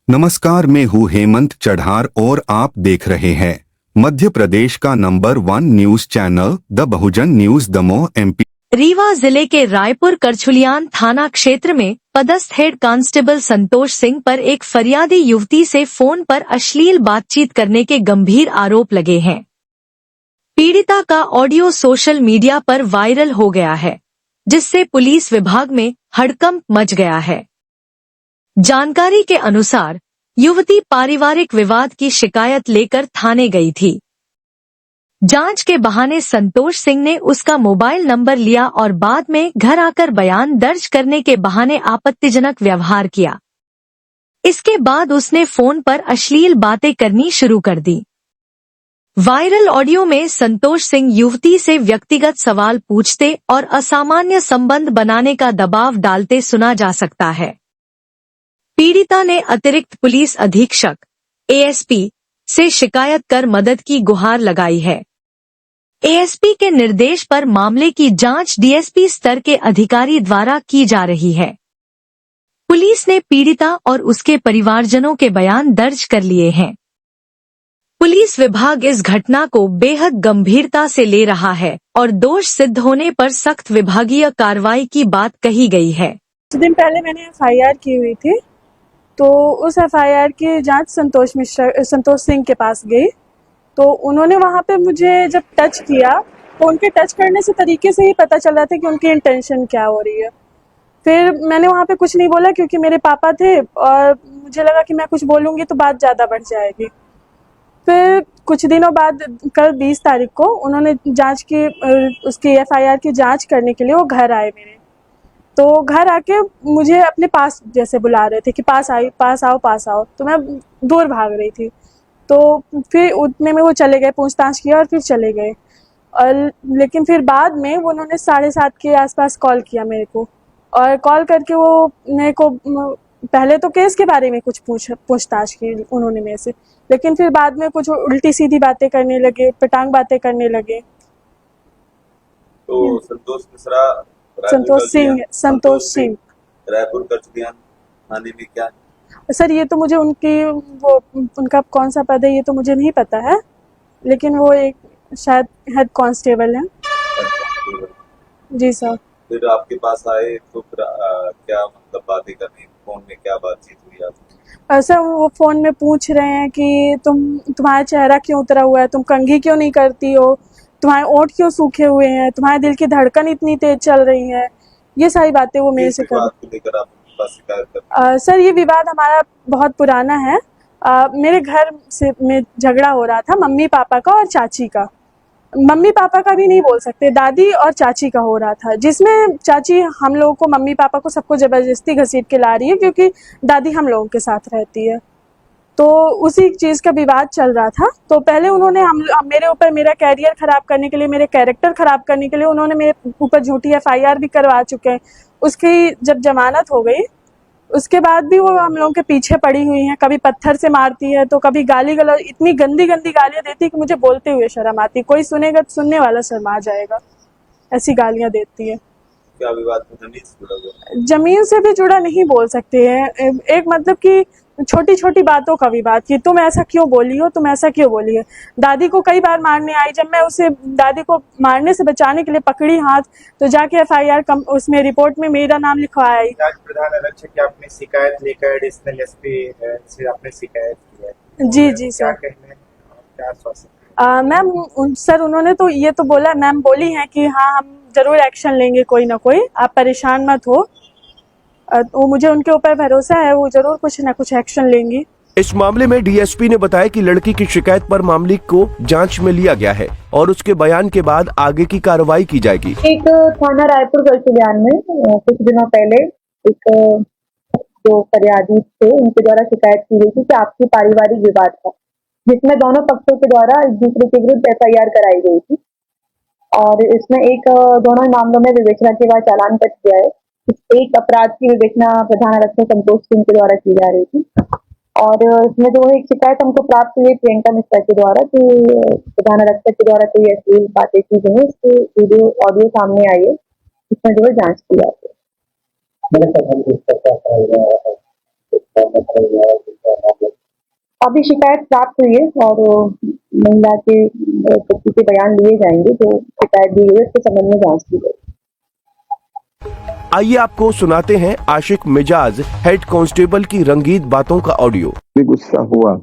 नमस्कार, मैं हूँ हेमंत चढ़ार और आप देख रहे हैं मध्य प्रदेश का number 1 news channel the Bahujan news Damoh MP. Rewa जिले के रायपुर करछुलियान थाना क्षेत्र में पदस्थ हेड कांस्टेबल संतोष सिंह पर एक फरियादी युवती से फोन पर अश्लील बातचीत करने के गंभीर आरोप लगे हैं। पीड़िता का ऑडियो सोशल मीडिया पर वायरल हो गया है, जिससे पुलिस विभाग में हड़कंप मच गया है। जानकारी के अनुसार युवती पारिवारिक विवाद की शिकायत लेकर थाने गई थी। जांच के बहाने संतोष सिंह ने उसका मोबाइल नंबर लिया और बाद में घर आकर बयान दर्ज करने के बहाने आपत्तिजनक व्यवहार किया। इसके बाद उसने फोन पर अश्लील बातें करनी शुरू कर दी। वायरल ऑडियो में संतोष सिंह युवती से व्यक्तिगत सवाल पूछते और असामान्य संबंध बनाने का दबाव डालते सुना जा सकता है। पीड़िता ने अतिरिक्त पुलिस अधीक्षक एएसपी से शिकायत कर मदद की गुहार लगाई है। एएसपी के निर्देश पर मामले की जांच डीएसपी स्तर के अधिकारी द्वारा की जा रही है। पुलिस ने पीड़िता और उसके परिवारजनों के बयान दर्ज कर लिए हैं। पुलिस विभाग इस घटना को बेहद गंभीरता से ले रहा है और दोष सिद्ध होने पर सख्त विभागीय कार्रवाई की बात कही गई है। कुछ दिन पहले मैंने एफआईआर की हुई थी, तो उस एफआईआर की जांच संतोष सिंह के पास गई। तो उन्होंने वहाँ पे मुझे जब टच किया तो उनके टच करने से तरीके से ही पता चल रहा था कि उनकी इंटेंशन क्या हो रही है। फिर मैंने वहाँ पे कुछ नहीं बोला क्योंकि मेरे पापा थे और मुझे लगा कि मैं कुछ बोलूँगी तो बात ज़्यादा बढ़ जाएगी। फिर कुछ दिनों बाद कल 20 तारीख को उन्होंने जांच की उसकी एफआईआर की जांच करने के लिए वो घर आए मेरे। तो घर आके मुझे अपने पास जैसे बुला रहे थे कि पास आओ। तो मैं दूर भाग रही थी। तो फिर उतने में वो चले गए, पूछताछ किया और फिर चले गए। और लेकिन फिर बाद में वो उन्होंने 7:30 के आसपास कॉल किया मेरे को, और कॉल करके वो मेरे को पहले तो केस के बारे में कुछ पूछताछ की उन्होंने मेरे से, लेकिन फिर बाद में कुछ उल्टी सीधी बातें करने लगे, पटांग बातें करने लगे। तो संतोष सिंह रायपुर करछुलियान थाने में क्या? सर, ये तो मुझे उनका कौन सा पद है ये तो मुझे नहीं पता है, लेकिन वो एक शायद हेड कांस्टेबल है। जी सर। फिर आपके पास आए तो फिर क्या मतलब बातें करनी, फोन में क्या बातचीत हुई आपकी? सर, वो फोन में पूछ रहे हैं कि तुम्हारा चेहरा क्यों उतरा हुआ है, तुम कंघी क्यों नहीं करती हो, तुम्हारे ओंठ क्यों सूखे हुए हैं, तुम्हारे दिल की धड़कन इतनी तेज चल रही है। ये सारी बातें वो मेरे से सर, ये विवाद हमारा बहुत पुराना है। मेरे घर में झगड़ा हो रहा था मम्मी पापा का और चाची का। मम्मी पापा का भी नहीं बोल सकते, दादी और चाची का हो रहा था, जिसमें चाची हम लोगों को, मम्मी पापा को सबको जबरदस्ती घसीट के ला रही है क्योंकि दादी हम लोगों के साथ रहती है। तो उसी चीज़ का विवाद चल रहा था। तो पहले उन्होंने मेरे ऊपर मेरा कैरियर खराब करने के लिए, मेरे कैरेक्टर खराब करने के लिए उन्होंने मेरे ऊपर झूठी एफआईआर भी करवा चुके हैं। उसकी जब जमानत हो गई उसके बाद भी वो हम लोगों के पीछे पड़ी हुई हैं। कभी पत्थर से मारती है तो कभी गाली गलौज, इतनी गंदी गालियां देती है कि मुझे बोलते हुए शर्म आती। कोई सुनेगा तो सुनने वाला शर्मा जाएगा, ऐसी गालियां देती है। क्या विवाद जमीन से जुड़ा? जमीन से भी जुड़ा नहीं बोल सकते हैं, एक मतलब कि छोटी छोटी बातों का विवाद कि तुम ऐसा क्यों बोली हो। दादी को कई बार मारने आई, जब मैं उसे दादी को मारने से बचाने के लिए पकड़ी हाथ, तो जाके एफआईआर उसमें रिपोर्ट में मेरा नाम लिखवाया। जांच प्रधान आरक्षक की आपने शिकायत लेकर एडिशनल एसपी से आपने शिकायत की है? जी सर। क्या आश्वासन? मैम सर, उन्होंने तो ये तो बोला, मैम बोली है कि हाँ हम जरूर एक्शन लेंगे कोई ना कोई, आप परेशान मत हो। तो मुझे उनके ऊपर भरोसा है, वो जरूर कुछ न कुछ एक्शन लेंगी। इस मामले में डीएसपी ने बताया कि लड़की की शिकायत पर मामले को जांच में लिया गया है और उसके बयान के बाद आगे की कार्रवाई की जाएगी। एक थाना रायपुर करछुलियान में कुछ दिनों पहले एक जो फरियादी थे उनके द्वारा शिकायत की गई थी कि आपसी पारिवारिक विवाद था, जिसमें दोनों पक्षों के द्वारा एक दूसरे के विरुद्ध एफआईआर कराई गई थी। और इसमें दोनों मामलों में विवेचना के बाद चालान कट गया है। एक अपराध की विवेचना प्रधान आरक्षक संतोष सिंह के द्वारा की जा रही थी, और इसमें जो एक शिकायत हमको प्राप्त हुई प्रियंका मिश्रा के द्वारा कि प्रधान आरक्षक के द्वारा कोई अश्लील बातें की गई है, इसकी वीडियो ऑडियो सामने आई है, इसमें जो है जांच की जाती है। अभी शिकायत प्राप्त हुई है और महिला के पति के बयान लिए जाएंगे, जो शिकायत दी गई है उसके संबंध में जांच की गई। आइए आपको सुनाते हैं आशिक मिजाज हेड कांस्टेबल की रंगीत बातों का ऑडियो। भी गुस्सा हुआ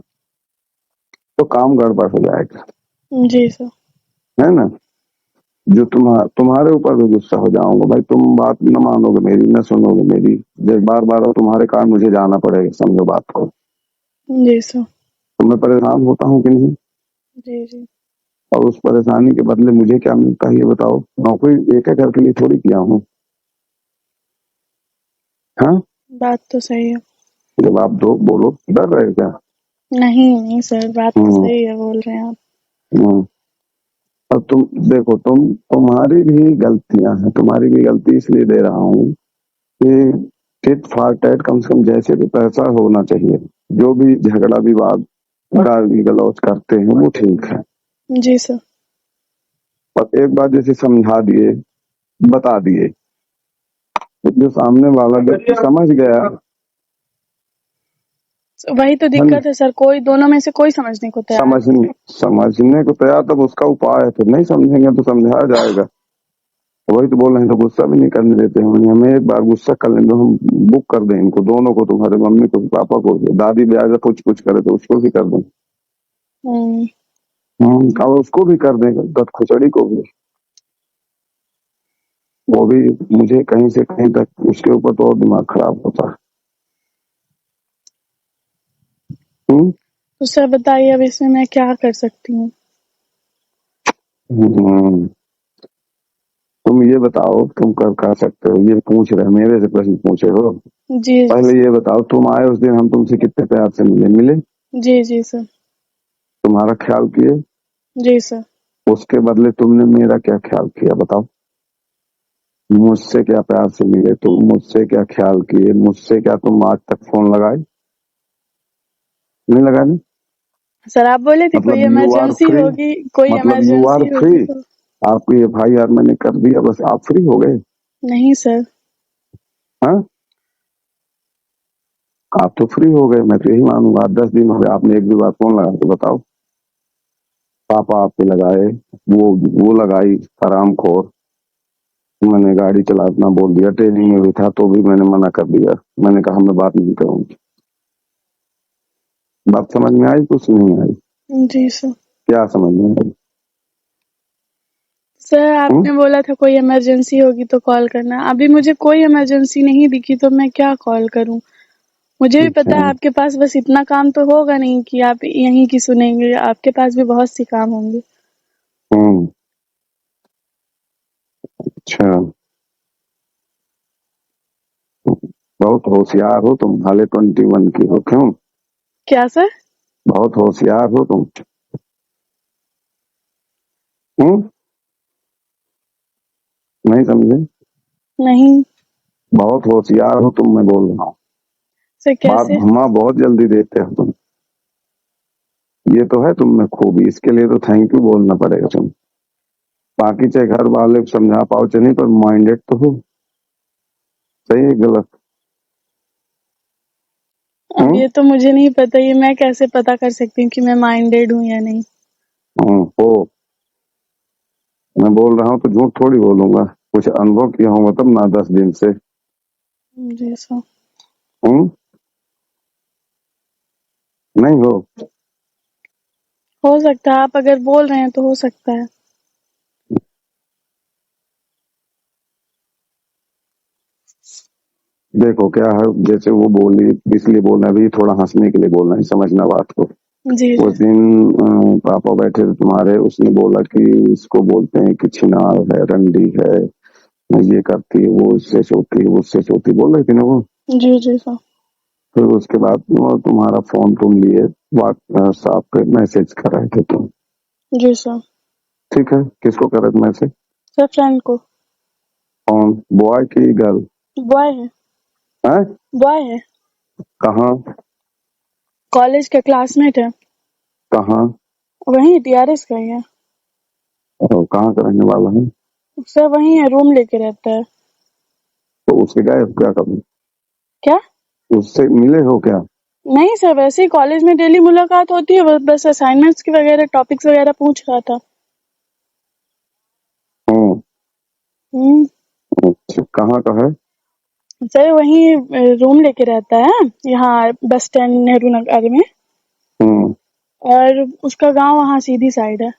तो काम गड़बड़ हो जाएगा, जी सर। है ना। जो तुम्हारे ऊपर भी गुस्सा हो जाऊंगा भाई, तुम बात न मानोगे मेरी, न सुनोगे मेरी, जब बार बार और तुम्हारे कारण मुझे जाना पड़ेगा, समझो बात को। जी सर। तो मैं परेशान होता हूँ कि नहीं, जी जी। और उस परेशानी के बदले मुझे क्या मिलता है ये बताओ। नौकरी एक घर के लिए थोड़ी किया हूँ। हाँ, बात तो सही है। जवाब दो, बोलो, डर रहे क्या? नहीं नहीं सर, बात तो हम्म, सही है, बोल रहे हैं आप। हम्म। अब तुम देखो, तुम्हारी भी गलतियां हैं, तुम्हारी भी गलती इसलिए दे रहा हूँ कि टिट फॉर टैट कम से कम जैसे भी पैसा होना चाहिए। जो भी झगड़ा विवाद गाली गलौज करते हैं वो ठीक है, जी सर। पर एक बार जैसे समझा दिए, बता दिए, तो जो सामने वाला व्यक्ति समझ गया, वही तो है ना, दिक्कत है सर, कोई दोनों में से कोई समझने को तैयार नहीं समझने को तैयार, तब उसका उपाय है। फिर नहीं समझेंगे तो समझाया जाएगा। वही तो बोल रहे हैं, तो गुस्सा भी नहीं करने देते हैं। हमें एक बार गुस्सा कर लें तो हम बुक कर दें इनको दोनों को, तुम्हारे मम्मी को, पापा को, दादी ब्याज कुछ कुछ करे तो उसको भी कर दें। और उसको भी कर दें, गद खुचड़ी को भी, वो भी मुझे कहीं से कहीं तक उसके ऊपर तो और दिमाग खराब होता है। तो सर बताइए अब इसमें मैं क्या कर सकती हूँ? हम्म, तुम ये बताओ, तुम कर सकते हो, ये पूछ रहे, मेरे से प्रश्न पूछे हो। जी पहले ये बताओ, तुम आए उस दिन हम तुमसे कितने प्यार से मिले? जी जी सर। तुम्हारा ख्याल किए? जी सर। उसके बदले तुमने मेरा क्या ख्याल किया बताओ? मुझसे क्या प्यार से मिले तुम, मुझसे क्या ख्याल किए, मुझसे क्या तुम आज तक फोन लगाए? नहीं लगाए ना? सर आप बोले थे कोई मतलब यू आर इमरजेंसी फ्री, होगी, कोई मतलब यू आर इमरजेंसी होगी फ्री। तो। आपकी FIR मैंने कर दिया, बस आप फ्री हो गए? नहीं सर। हाँ, आप तो फ्री हो गए, मैं तो यही मानूंगा। 10 दिन हो गए, आपने एक भी बार फोन लगाया तो बताओ? पापा आपके लगाए, वो लगाई हरामखोर। मैंने गाड़ी चलाना बोल दिया, ट्रेनिंग में भी था तो भी मैंने मना कर दिया। मैंने कहा मैं बात नहीं करूंगी। बात समझ में आई? कुछ नहीं आई? जी सर। क्या समझ में आई? सर आपने बोला था कोई इमरजेंसी होगी तो कॉल करना, अभी मुझे कोई इमरजेंसी नहीं दिखी तो मैं क्या कॉल करूं? मुझे भी पता है आपके पास बस इतना काम तो होगा नहीं कि आप यहीं की सुनेंगे, आपके पास भी बहुत सी काम होंगे। हम्म, अच्छा, बहुत होशियार हो तुम, हाले 21 की हो। क्यों? क्या सर? बहुत होशियार हो तुम। हम्म, नहीं समझे? नहीं बहुत होशियार हो तुम, मैं बोल रहा हूँ। सर। बात कैसे? घुमा बहुत जल्दी देते हो तुम। ये तो है तुम में खूबी, इसके लिए तो थैंक यू बोलना पड़ेगा तुम। बाकी चाहे घर वाले को समझा पाओ चाहे नहीं, पर माइंडेड तो हो। सही है गलत? अब ये तो मुझे नहीं पता, ये मैं कैसे पता कर सकती हूँ कि मैं माइंडेड हूँ या नहीं? हो। मैं बोल रहा हूँ तो झूठ थोड़ी बोलूंगा, कुछ अनुभव किया हूँ तब ना 10 दिन से। जी सर। हम्म, नहीं हो? हो सकता है, आप अगर बोल रहे हैं तो हो सकता है। देखो क्या है, जैसे वो बोली इसलिए बोलना, अभी थोड़ा हंसने के लिए बोलना है, समझना बात को। जी जी। उस दिन पापा बैठे थे तुम्हारे, उसने बोला कि इसको बोलते हैं कि छिनार है, रंडी है, ये करती है, वो इससे छोटी, वो उससे छोटी, बोल रही थी ना वो। जी जी सर। फिर उसके बाद वो तुम्हारा फोन तुम लिए, व्हाट्सएप पे मैसेज कर रहे थे तुम। जी सर। ठीक है, किसको कर रहे थे मैसेज? सर फ्रेंड को। कौन, बॉय की गर्ल? बॉय है। है? बॉय है। कहाँ? कॉलेज के क्लासमेट है। कहाँ? वही TRS का ही है। कहाँ का रहने वाला है? सर वही है, रूम लेके रहता है। तो उसके गए क्या कभी? क्या? उससे मिले हो क्या? नहीं सर, वैसे ही कॉलेज में डेली मुलाकात होती है, बस असाइनमेंट्स की वगैरह टॉपिक्स वगैरह पूछ रहा था। हम्म। हम्म। अच्छा, कहाँ का है? सर वहीं रूम लेके रहता है, यहाँ बस स्टैंड नेहरू नगर में, हम्म। और उसका गांव वहाँ सीधी साइड है।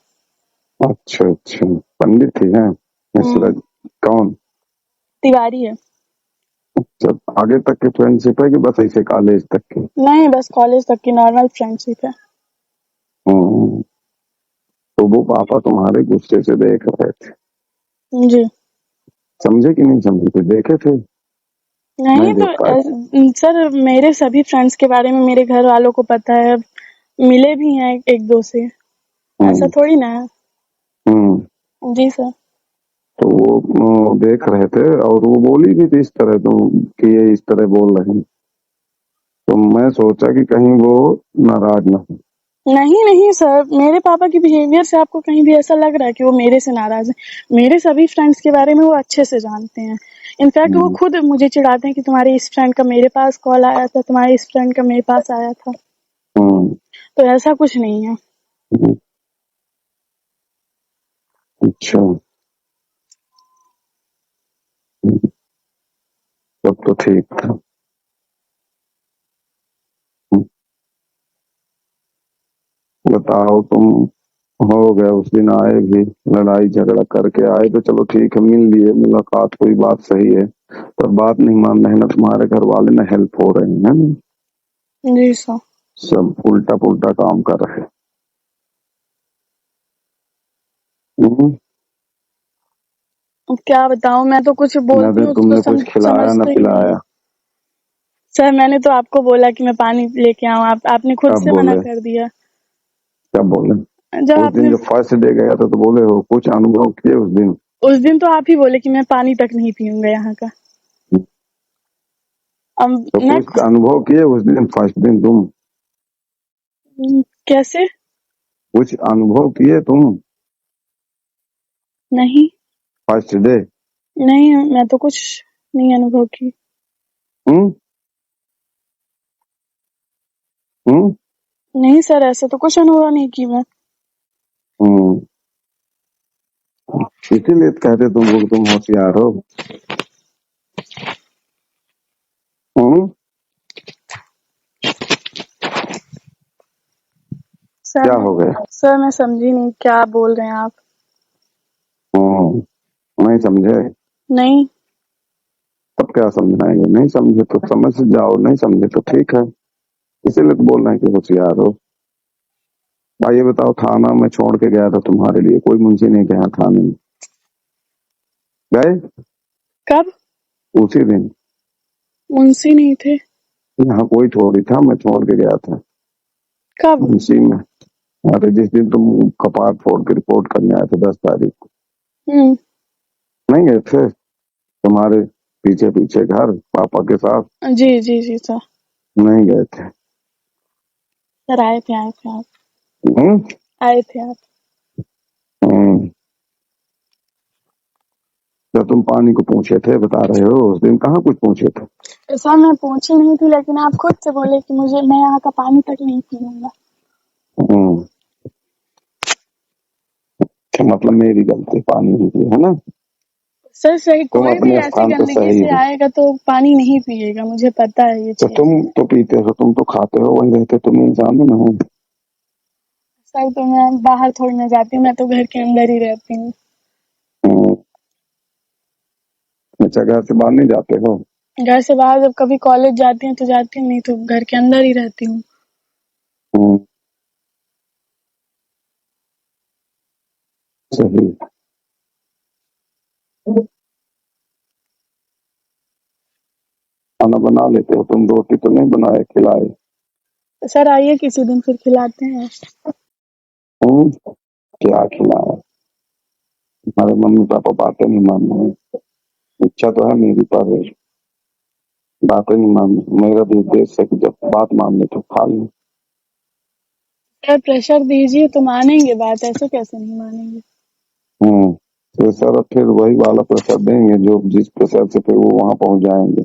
अच्छा अच्छा, पंडित ही है हम्म। मिश्रा? कौन? तिवारी है। जब आगे तक की फ्रेंडशिप है कि बस ऐसे कॉलेज तक की? नहीं, बस कॉलेज तक की नॉर्मल फ्रेंडशिप है। हम्म। तो वो पापा तुम्हारे गुस्से से देख रहे थे, जी। समझे कि नहीं समझे थे? देखे थे? नहीं नहीं तो देख पाए? सर, मेरे सभी फ्रेंड्स के बारे में मेरे घर वालों को पता है, मिले भी हैं एक दो से, ऐसा हम्म। थोड़ी ना है। हम्म। जी सर। तो वो देख रहे थे और वो बोली भी थी इस तरह तुम कि ये इस तरह बोल रहे हैं, तो मैं सोचा कि कहीं वो नाराज ना हो। नहीं नहीं सर, मेरे पापा की बिहेवियर से आपको कहीं भी ऐसा लग रहा है कि वो मेरे से नाराज है? मेरे सभी फ्रेंड्स के बारे में वो अच्छे से जानते हैं। इनफैक्ट वो हम्म। खुद मुझे चिढ़ाते हैं कि तुम्हारे इस फ्रेंड का मेरे पास कॉल आया था, तुम्हारे इस फ्रेंड का मेरे पास आया था। हम्म। तो ऐसा कुछ नहीं है। हम्म। अच्छा। तब तो ठीक था। हम्म। बताओ तुम, हो गया उस दिन आए भी, लड़ाई झगड़ा करके आए तो चलो ठीक है, मिल लिए, मुलाकात हुई, बात सही है, पर बात नहीं मान रहे ना तुम्हारे घर वाले, ना हेल्प हो रहे हैं ना, जी सर। सब उल्टा पुल्टा काम कर रहे हैं। हम्म। अब क्या बताऊं, मैं तो कुछ ना बोलती तो हूँ तो तुमने कुछ खिलाया ना समझते ही नहीं है। पिलाया। सर मैंने तो आपको बोला कि मैं पानी लेके आऊं, आपने खुद कब से मना बोले? कर दिया। क्या बोले? जब उस दिन आपने जो फर्स्ट डे गया था तो बोले हो, कुछ अनुभव किए उस दिन? उस दिन तो आप ही बोले कि मैं पानी तक नहीं पीऊंगा यहाँ का। अब तो मैं कुछ अनुभव किए उस दिन फर्स्ट दिन तुम? कैसे? कुछ अनुभव किए तुम नहीं फर्स्ट डे? नहीं, मैं तो कुछ नहीं अनुभव की। हम्म। हम्म। नहीं सर, ऐसा तो कुछ अनुभव नहीं की मैं। हम्म। इसीलिए तो कहते तुमको कि तुम होशियार हो। हम्म। सर क्या हो गया? सर मैं समझी नहीं, क्या बोल रहे हैं आप? नहीं समझे? नहीं। तब क्या समझाएंगे? नहीं समझे तो समझ जाओ, नहीं समझे तो ठीक है, इसीलिए तो बोल रहे हैं कि होशियार हो। भाई ये बताओ, थाना में छोड़ के गया था तुम्हारे लिए, कोई मुंशी नहीं गया थाने में? गए? कब? उसी दिन। मुंशी नहीं थे। यहाँ कोई थोड़ी था, मैं छोड़ के गया था कब? मुंशी में। अरे जिस दिन तुम कपाट फोड़ के रिपोर्ट करने आए थे 10 तारीख को, हम्म। नहीं गए थे? तुम्हारे पीछे पीछे घर पापा के साथ जी जी जी सर। नहीं गए थे? सर आए थे, आए थे आप। हम्म। आए थे आप। हम्म। जब तुम पानी को पूछे थे बता रहे हो, उस दिन कहाँ कुछ पूछे थे? सर मैं पूछी नहीं थी, लेकिन आप खुद से बोले कि मैं यहाँ का पानी तक नहीं पीऊंगा। हम्म। तो मतलब मेरी गलती, पानी नहीं पिया है ना? सर सही, तुम कोई भी अपने ऐसी स्थान पे गंदगी सही से हो। आएगा तो पानी नहीं पिएगा, मुझे पता है ये तो चीज। तुम तो पीते हो, तुम तो खाते हो, वहीं रहते, तुम इंसान ही ना हो? सर तो मैं बाहर थोड़ी ना जाती हूँ, मैं तो घर के अंदर ही रहती हूँ। हम्म। अच्छा, घर से बाहर नहीं जाते हो? घर से बाहर जब कभी कॉलेज जाती हूँ तो जाती हूँ, नहीं तो घर के अंदर ही रहती हूँ। हम्म। सही। खाना बना लेते हो तुम? रोटी तो नहीं बनाए खिलाए? तो सर आइए किसी दिन फिर खिलाते हैं। क्या खिलाए? हमारे मम्मी पापा बातें नहीं मान रहे। इच्छा तो है मेरी, पर बातें नहीं मान रहे। मेरा भी उद्देश्य है कि जब बात मान ले तो खा ले। सर प्रेशर दीजिए तो मानेंगे बात, ऐसे कैसे नहीं मानेंगे? प्रेशर फिर वही वाला प्रेशर देंगे जो जिस प्रेशर से फिर वो वहां पहुंच जाएंगे।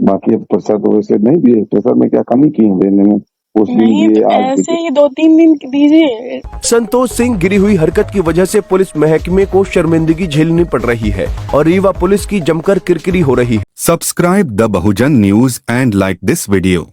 बाकी अब प्रेशर तो वैसे नहीं दिए, प्रेशर में क्या कमी की है देने में, उस दिन नहीं दिए तो आज ऐसे दिए। ही 2-3 दिन दीजिए। संतोष सिंह गिरी हुई हरकत की वजह से पुलिस महकमे को शर्मिंदगी झेलनी पड़ रही है और रीवा पुलिस की जमकर किरकिरी हो रही है। Subscribe the Bahujan news and like this video.